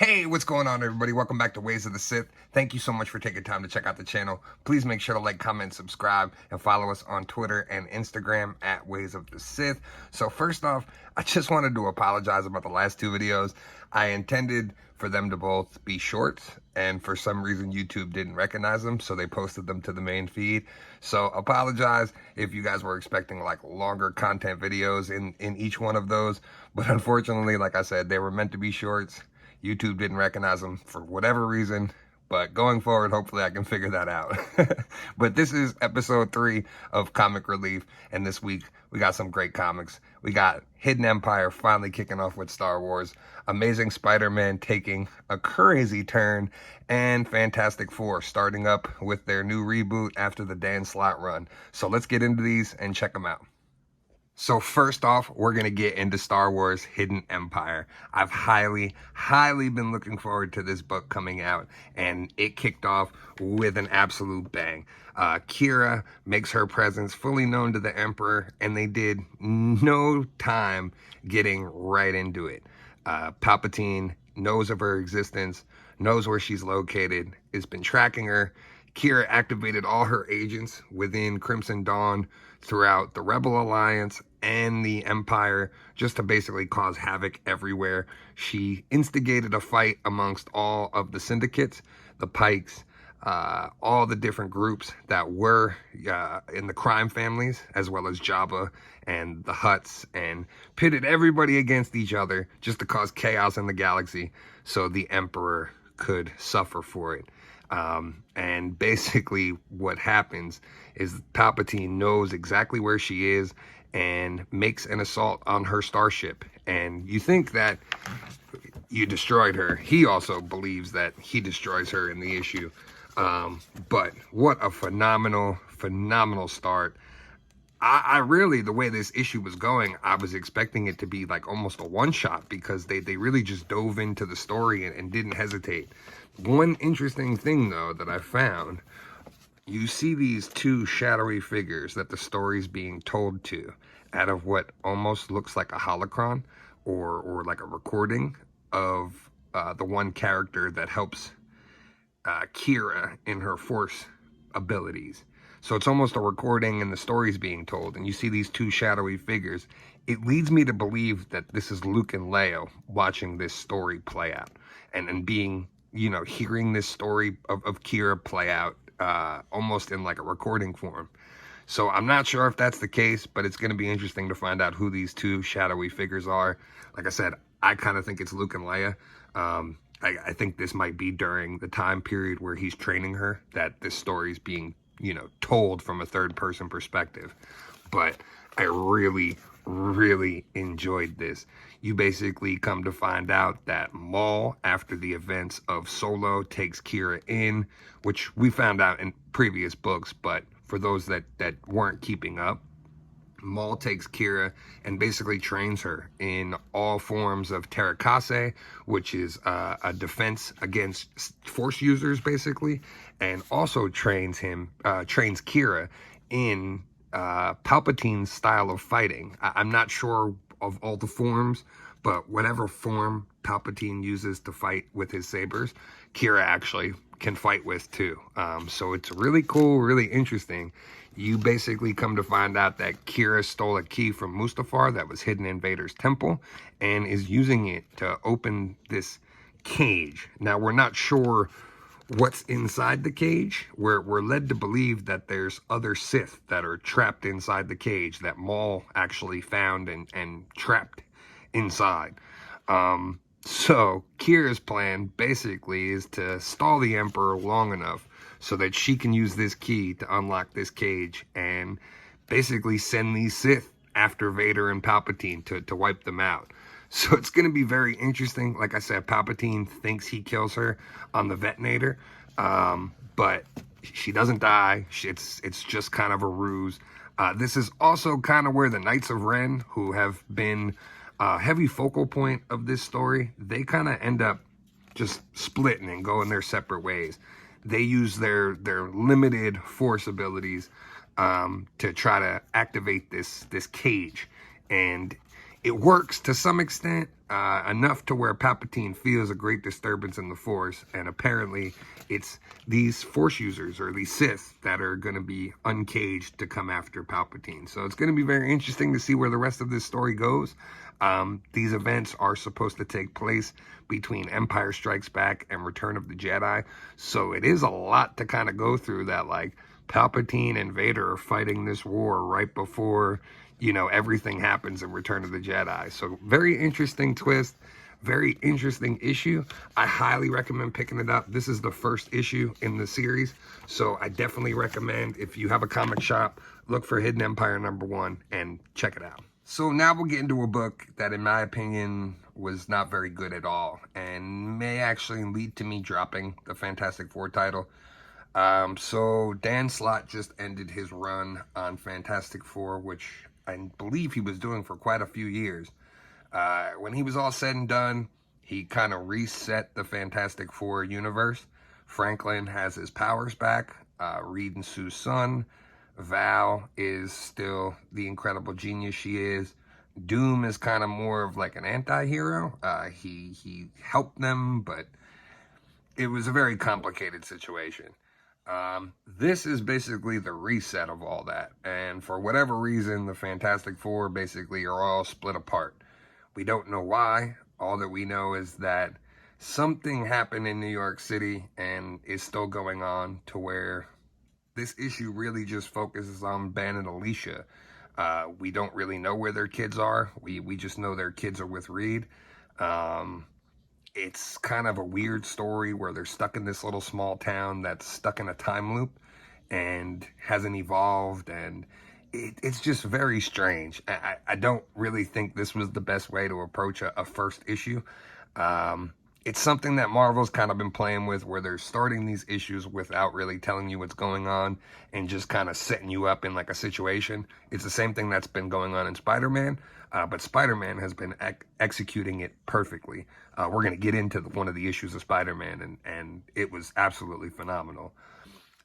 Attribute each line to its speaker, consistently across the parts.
Speaker 1: Hey, what's going on, everybody? Welcome back to Ways of the Sith. Thank you so much for taking time to check out the channel. Please make sure to like, comment, subscribe, and follow us on Twitter and Instagram at Ways of the Sith. So first off, I just wanted to apologize about the last two videos. I intended for them to both be shorts, and for some reason YouTube didn't recognize them, so they posted them to the main feed. So apologize if you guys were expecting like longer content videos in each one of those, but unfortunately, like I said, they were meant to be shorts. YouTube didn't recognize them for whatever reason, but going forward, hopefully I can figure that out. But this is episode 3 of Comic Relief, and this week we got some great comics. We got Hidden Empire finally kicking off with Star Wars, Amazing Spider-Man taking a crazy turn, and Fantastic Four starting up with their new reboot after the Dan Slott run. So let's get into these and check them out. So first off, we're going to get into Star Wars Hidden Empire. I've highly been looking forward to this book coming out, and it kicked off with an absolute bang. Qi'ra makes her presence fully known to the Emperor, and they did no time getting right into it. Palpatine knows of her existence, knows where she's located, has been tracking her. Qi'ra activated all her agents within Crimson Dawn throughout the Rebel Alliance and the Empire just to basically cause havoc everywhere. She instigated a fight amongst all of the syndicates, the Pikes, all the different groups that were in the crime families, as well as Jabba and the Hutts, and pitted everybody against each other just to cause chaos in the galaxy so the Emperor could suffer for it. And basically what happens is Palpatine knows exactly where she is and makes an assault on her starship. And you think that you destroyed her. He also believes that he destroys her in the issue. But what a phenomenal start. I really, the way this issue was going, I was expecting it to be like almost a one-shot, because they really just dove into the story and didn't hesitate. One interesting thing, though, that I found, you see these two shadowy figures that the story's being told to out of what almost looks like a holocron or like a recording of the one character that helps Qi'ra in her Force abilities. So it's almost a recording and the story's being told, and you see these two shadowy figures. It leads me to believe that this is Luke and Leia watching this story play out and being, you know, hearing this story of Qi'ra play out almost in like a recording form. So I'm not sure if that's the case, but it's going to be interesting to find out who these two shadowy figures are. Like I said, I kind of think it's Luke and Leia. I think this might be during the time period where he's training her, that this story's being, you know, told from a third-person perspective. But I really enjoyed this. You basically come to find out that Maul, after the events of Solo, takes Qi'ra in, which we found out in previous books, but for those that weren't keeping up, Maul takes Qi'ra and basically trains her in all forms of Terakase, which is a defense against Force users, basically, and also trains Qi'ra in Palpatine's style of fighting. I'm not sure of all the forms, but whatever form Palpatine uses to fight with his sabers, Qi'ra actually can fight with too. So it's really cool, really interesting. You basically come to find out that Qi'ra stole a key from Mustafar that was hidden in Vader's temple and is using it to open this cage. Now, we're not sure what's inside the cage. We're led to believe that there's other Sith that are trapped inside the cage that Maul actually found and trapped inside. So Qi'ra's plan basically is to stall the Emperor long enough so that she can use this key to unlock this cage and basically send these Sith after Vader and Palpatine to wipe them out. So it's going to be very interesting. Like I said, Palpatine thinks he kills her on the Detonator, but she doesn't die. It's just kind of a ruse. This is also kind of where the Knights of Ren, who have been a heavy focal point of this story, they kind of end up just splitting and going their separate ways. They use their limited Force abilities to try to activate this cage, and It works to some extent, enough to where Palpatine feels a great disturbance in the Force, and apparently it's these Force users or these Sith that are going to be uncaged to come after Palpatine. So it's going to be very interesting to see where the rest of this story goes. These events are supposed to take place between Empire Strikes Back and Return of the Jedi, so it is a lot to kind of go through. That, like, Palpatine and Vader are fighting this war right before, you know, everything happens in Return of the Jedi. So very interesting twist, very interesting issue. I highly recommend picking it up. This is the first issue in the series, so I definitely recommend, if you have a comic shop, look for Hidden Empire #1 and check it out. So now we'll get into a book that, in my opinion, was not very good at all, and may actually lead to me dropping the Fantastic Four title. So Dan Slott just ended his run on Fantastic Four, which I believe he was doing for quite a few years. When he was all said and done, he kind of reset the Fantastic Four universe. Franklin has his powers back. Reed and Sue's son. Val is still the incredible genius she is. Doom is kind of more of like an anti-hero. He helped them, but it was a very complicated situation. This is basically the reset of all that. And for whatever reason, the Fantastic Four basically are all split apart. We don't know why. All that we know is that something happened in New York City and is still going on, to where this issue really just focuses on Ben and Alicia. We don't really know where their kids are. We just know their kids are with Reed. It's kind of a weird story where they're stuck in this little small town that's stuck in a time loop and hasn't evolved, and it's just very strange. I don't really think this was the best way to approach a first issue. It's something that Marvel's kind of been playing with, where they're starting these issues without really telling you what's going on and just kind of setting you up in like a situation. It's the same thing that's been going on in Spider-Man, but Spider-Man has been executing it perfectly. We're going to get into one of the issues of Spider-Man, and it was absolutely phenomenal.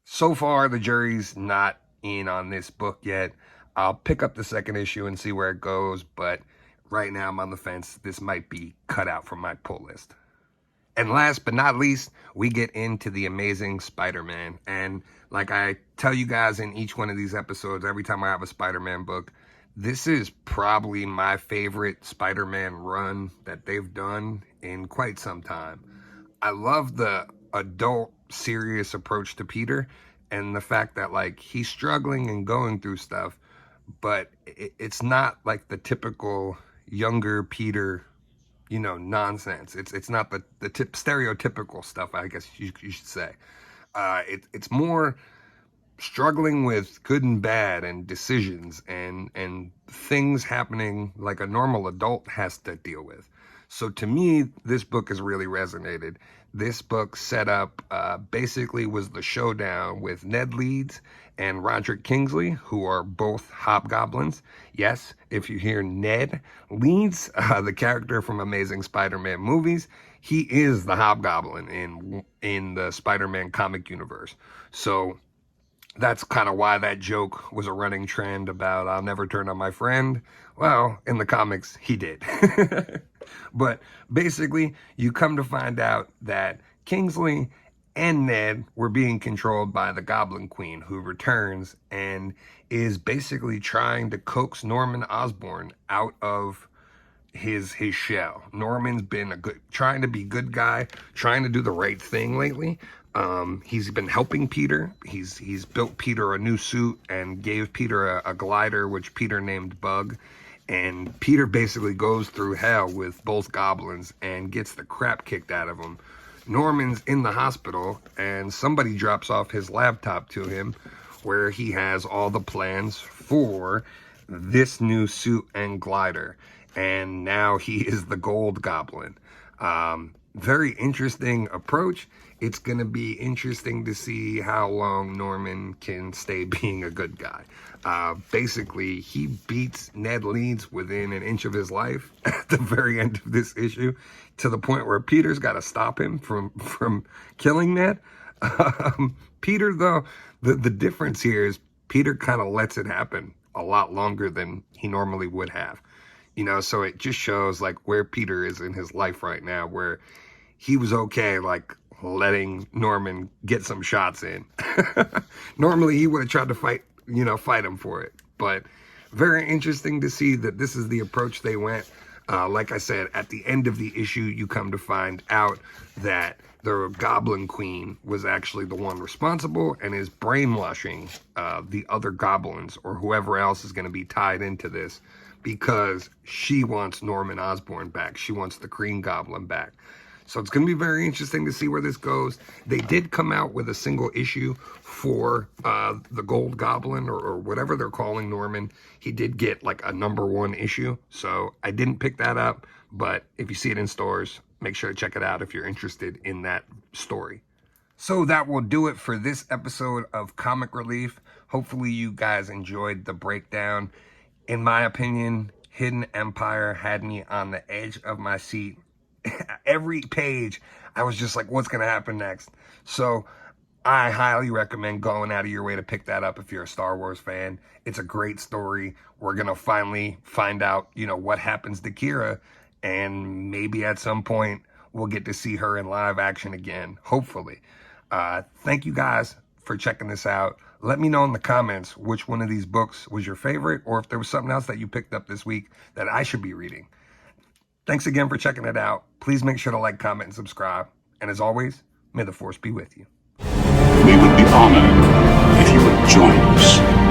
Speaker 1: So far, the jury's not in on this book yet. I'll pick up the second issue and see where it goes, but right now I'm on the fence. This might be cut out from my pull list. And last but not least, we get into The Amazing Spider-Man. And like I tell you guys in each one of these episodes, every time I have a Spider-Man book, this is probably my favorite Spider-Man run that they've done in quite some time. I love the adult, serious approach to Peter, and the fact that, like, he's struggling and going through stuff, but it's not like the typical younger Peter, you know, nonsense. It's not the stereotypical stuff, I guess you should say. It's more struggling with good and bad and decisions and things happening like a normal adult has to deal with. So to me, this book has really resonated. This book set up basically was the showdown with Ned Leeds and Roderick Kingsley, who are both hobgoblins. Yes, if you hear Ned Leeds, the character from Amazing Spider-Man movies, he is the hobgoblin in the Spider-Man comic universe. So that's kind of why that joke was a running trend about I'll never turn on my friend. Well, in the comics, he did. But basically, you come to find out that Kingsley and Ned were being controlled by the Goblin Queen, who returns and is basically trying to coax Norman Osborn out of his shell. Norman's been trying to be good guy, trying to do the right thing lately. He's been helping Peter. He's built Peter a new suit and gave Peter a glider, which Peter named Bug. And Peter basically goes through hell with both goblins and gets the crap kicked out of him. Norman's in the hospital, and somebody drops off his laptop to him where he has all the plans for this new suit and glider. And now he is the Gold Goblin. Very interesting approach. It's going to be interesting to see how long Norman can stay being a good guy. Basically, he beats Ned Leeds within an inch of his life at the very end of this issue, to the point where Peter's got to stop him from killing Ned. Peter, though, the difference here is Peter kind of lets it happen a lot longer than he normally would have. You know, so it just shows like where Peter is in his life right now, where he was okay, like letting Norman get some shots in. Normally he would have tried to fight him for it. But very interesting to see that this is the approach they went. Like I said, at the end of the issue, you come to find out that the Goblin Queen was actually the one responsible and is brainwashing the other goblins or whoever else is going to be tied into this, because she wants Norman Osborn back. She wants the Green Goblin back. So it's going to be very interesting to see where this goes. They did come out with a single issue for the Gold Goblin, or whatever they're calling Norman. He did get like a #1 issue. So I didn't pick that up. But if you see it in stores, make sure to check it out if you're interested in that story. So that will do it for this episode of Comic Relief. Hopefully you guys enjoyed the breakdown. In my opinion, Hidden Empire had me on the edge of my seat. Every page, I was just like, what's going to happen next? So I highly recommend going out of your way to pick that up if you're a Star Wars fan. It's a great story. We're going to finally find out, what happens to Qi'ra. And maybe at some point, we'll get to see her in live action again, hopefully. Thank you guys for checking this out. Let me know in the comments which one of these books was your favorite, or if there was something else that you picked up this week that I should be reading. Thanks again for checking it out. Please make sure to like, comment, and subscribe. And as always, may the Force be with you.
Speaker 2: We would be honored if you would join us.